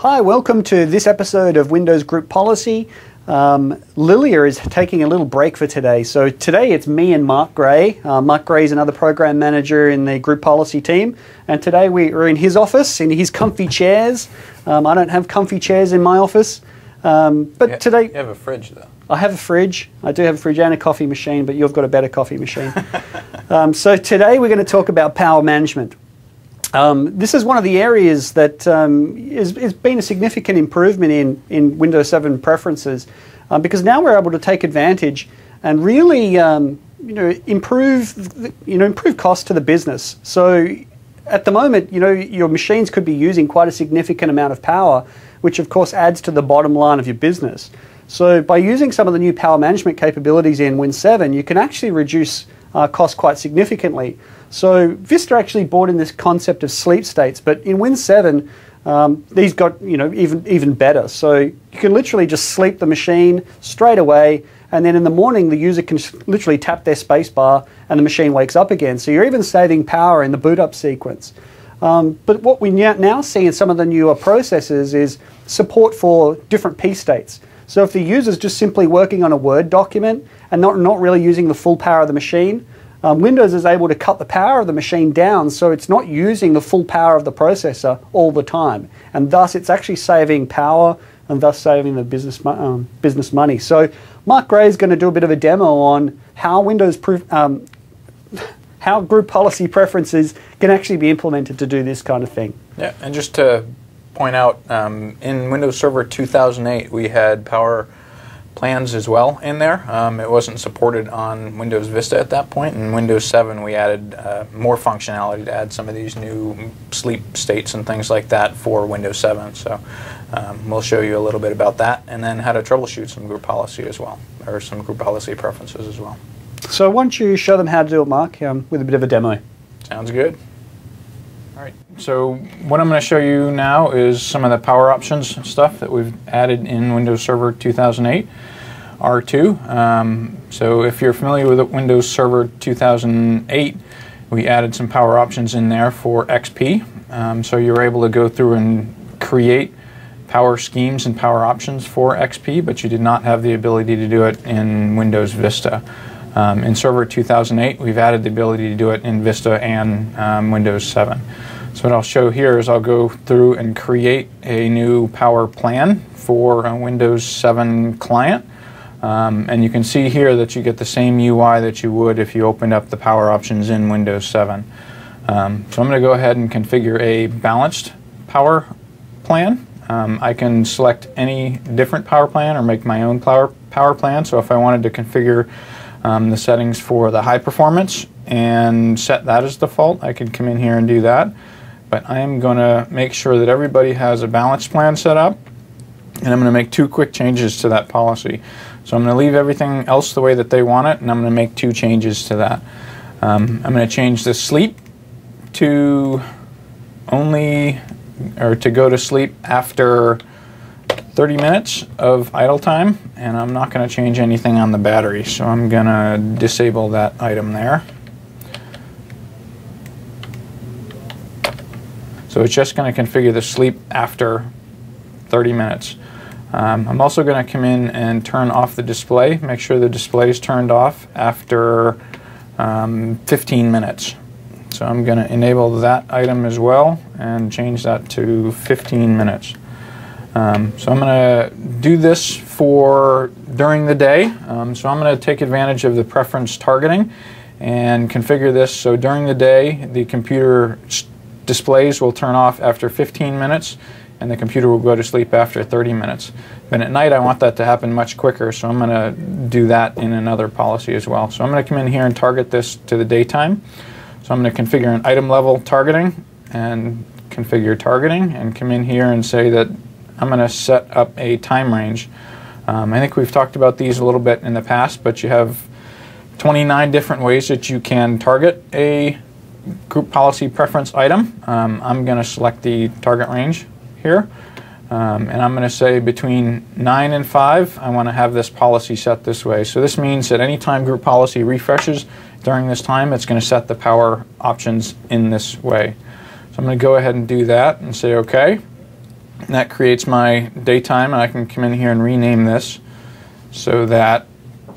Hi, welcome to this episode of Windows Group Policy. Lilia is taking a little break for today. So today it's me and Mark Gray. Mark Gray is another program manager in the Group Policy team. And today we're in his office, in his comfy chairs. I don't have comfy chairs in my office. Today... You have a fridge though. I have a fridge. I do have a fridge and a coffee machine, but you've got a better coffee machine. So today we're going to talk about power management. This is one of the areas that has been a significant improvement in Windows 7 preferences, because now we're able to take advantage and really improve cost to the business. So at the moment, your machines could be using quite a significant amount of power, which of course adds to the bottom line of your business. So by using some of the new power management capabilities in Win 7, you can actually reduce cost quite significantly. So Vista actually brought in this concept of sleep states, but in Win 7, these got even better. So you can literally just sleep the machine straight away, and then in the morning the user can literally tap their space bar and the machine wakes up again. So you're even saving power in the boot up sequence. But what we now see in some of the newer processors is support for different P states. So if the user's just simply working on a Word document and not really using the full power of the machine, Windows is able to cut the power of the machine down so it's not using the full power of the processor all the time. And thus it's actually saving power and thus saving the business money. So Mark Gray is going to do a bit of a demo on how how group policy preferences can actually be implemented to do this kind of thing. Yeah, and just to point out, in Windows Server 2008 we had power plans as well in there. It wasn't supported on Windows Vista at that point. In Windows 7 we added more functionality to add some of these new sleep states and things like that for Windows 7. So we'll show you a little bit about that, and then how to troubleshoot some group policy as well, or some group policy preferences as well. So why don't you show them how to do it, Mark, with a bit of a demo. Sounds good. All right, so what I'm going to show you now is some of the power options stuff that we've added in Windows Server 2008 R2. So if you're familiar with Windows Server 2008, we added some power options in there for XP. So you're able to go through and create power schemes and power options for XP, but you did not have the ability to do it in Windows Vista. In Server 2008, we've added the ability to do it in Vista and Windows 7. So what I'll show here is I'll go through and create a new power plan for a Windows 7 client. And you can see here that you get the same UI that you would if you opened up the power options in Windows 7. So I'm going to go ahead and configure a balanced power plan. I can select any different power plan or make my own power plan. So if I wanted to configure the settings for the high performance and set that as default, I could come in here and do that. But I am going to make sure that everybody has a balanced plan set up, and I'm going to make two quick changes to that policy. So I'm going to leave everything else the way that they want it, and I'm going to make two changes to that. I'm going to change the sleep to to go to sleep after 30 minutes of idle time, and I'm not going to change anything on the battery, so I'm going to disable that item there. So it's just going to configure the sleep after 30 minutes. I'm also going to come in and turn off the display, make sure the display is turned off after 15 minutes. So I'm going to enable that item as well and change that to 15 minutes. So I'm going to do this for during the day. So I'm going to take advantage of the preference targeting and configure this so during the day the computer displays will turn off after 15 minutes and the computer will go to sleep after 30 minutes. But at night I want that to happen much quicker, so I'm going to do that in another policy as well. So I'm going to come in here and target this to the daytime. So I'm going to configure an item level targeting and configure targeting, and come in here and say that I'm going to set up a time range. I think we've talked about these a little bit in the past, but you have 29 different ways that you can target a group policy preference item. I'm going to select the target range here, and I'm going to say between 9 and 5 I want to have this policy set this way. So this means that anytime group policy refreshes during this time, it's going to set the power options in this way. So I'm going to go ahead and do that and say OK. And that creates my daytime, and I can come in here and rename this so that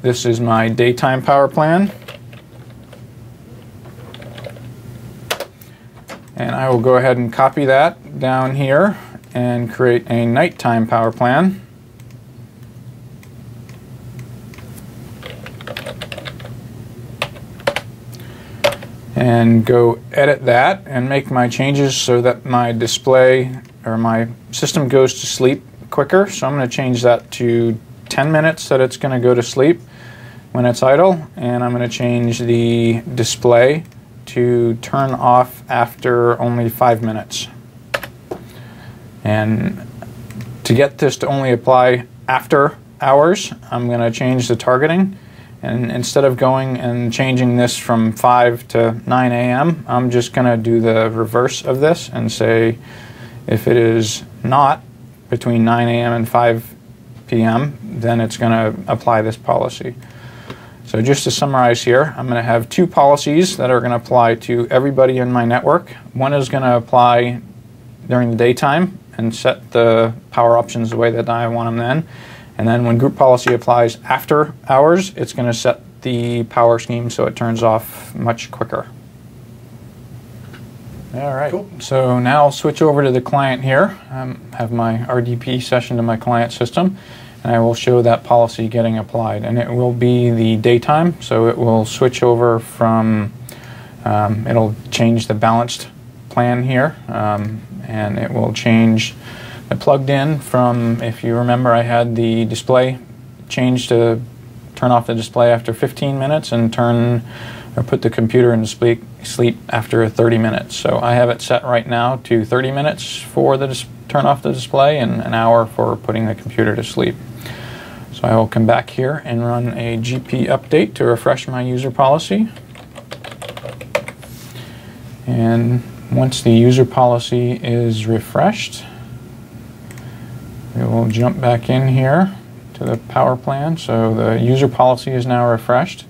this is my daytime power plan. And I will go ahead and copy that down here and create a nighttime power plan. And go edit that and make my changes so that my display or my system goes to sleep quicker. So I'm going to change that to 10 minutes that it's going to go to sleep when it's idle, and I'm going to change the display to turn off after only 5 minutes. And to get this to only apply after hours, I'm going to change the targeting. And instead of going and changing this from 5 to 9 a.m., I'm just going to do the reverse of this and say if it is not between 9 a.m. and 5 p.m., then it's going to apply this policy. So just to summarize here, I'm going to have two policies that are going to apply to everybody in my network. One is going to apply during the daytime and set the power options the way that I want them then. And then when group policy applies after hours, it's going to set the power scheme so it turns off much quicker. All right, cool. So now I'll switch over to the client here. Have my RDP session to my client system, and I will show that policy getting applied. And it will be the daytime, so it will switch over from, it'll change the balanced plan here, and it will change the plugged in from, if you remember, I had the display change to turn off the display after 15 minutes and put the computer in sleep after 30 minutes. So I have it set right now to 30 minutes for the turn off the display and an hour for putting the computer to sleep. So I will come back here and run a GP update to refresh my user policy. And once the user policy is refreshed, we will jump back in here to the power plan. So the user policy is now refreshed.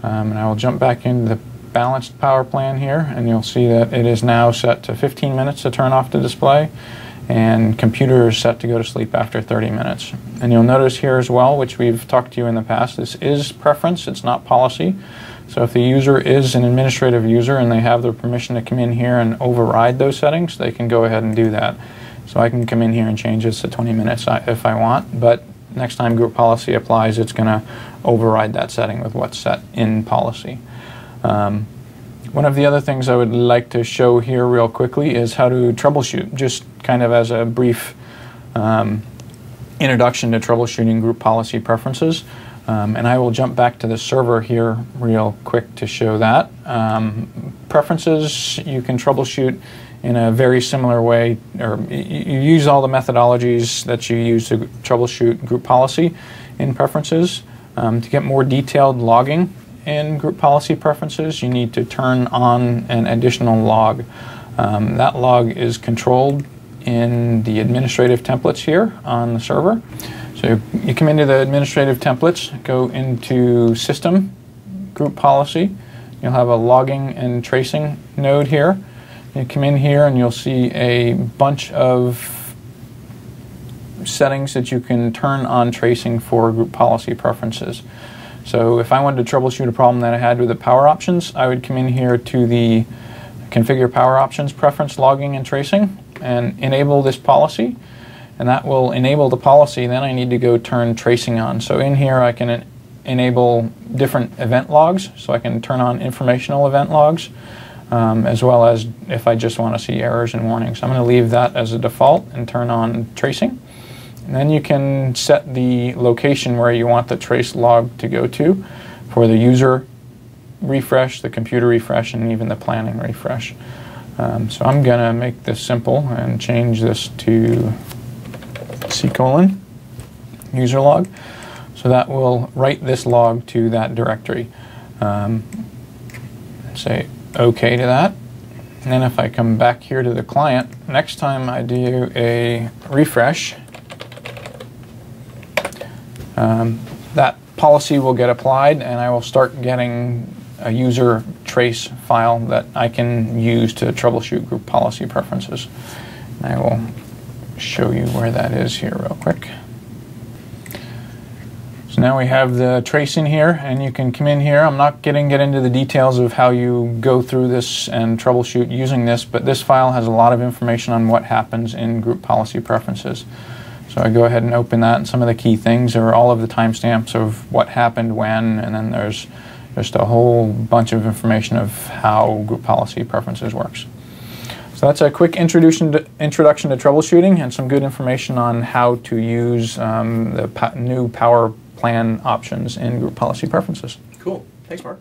And I will jump back into the balanced power plan here, and you'll see that it is now set to 15 minutes to turn off the display, and computer is set to go to sleep after 30 minutes. And you'll notice here as well, which we've talked to you in the past, this is preference, it's not policy. So if the user is an administrative user and they have the permission to come in here and override those settings, they can go ahead and do that. So I can come in here and change this to 20 minutes if I want, but next time group policy applies, it's going to override that setting with what's set in policy. One of the other things I would like to show here real quickly is how to troubleshoot, just kind of as a brief introduction to troubleshooting group policy preferences. And I will jump back to the server here real quick to show that. Preferences, you can troubleshoot in a very similar way, or you use all the methodologies that you use to troubleshoot group policy in preferences. To get more detailed logging in group policy preferences, you need to turn on an additional log. That log is controlled in the administrative templates here on the server. So you come into the administrative templates, go into System, Group Policy. You'll have a logging and tracing node here. You come in here and you'll see a bunch of settings that you can turn on tracing for group policy preferences. So if I wanted to troubleshoot a problem that I had with the power options, I would come in here to the Configure Power Options Preference Logging and Tracing and enable this policy. And that will enable the policy. Then I need to go turn tracing on. So in here I can enable different event logs. So I can turn on informational event logs, as well as if I just want to see errors and warnings. I'm going to leave that as a default and turn on tracing. And then you can set the location where you want the trace log to go to for the user refresh, the computer refresh, and even the planning refresh. So I'm going to make this simple and change this to C:, user log. So that will write this log to that directory. Say OK to that. And then if I come back here to the client, next time I do a refresh, that policy will get applied and I will start getting a user trace file that I can use to troubleshoot group policy preferences. And I will show you where that is here real quick. So now we have the tracing here, and you can come in here. I'm not get into the details of how you go through this and troubleshoot using this, but this file has a lot of information on what happens in group policy preferences. So I go ahead and open that, and some of the key things are all of the timestamps of what happened when, and then there's just a whole bunch of information of how group policy preferences works. So that's a quick introduction to troubleshooting and some good information on how to use the new power plan options in group policy preferences. Cool. Thanks, Mark.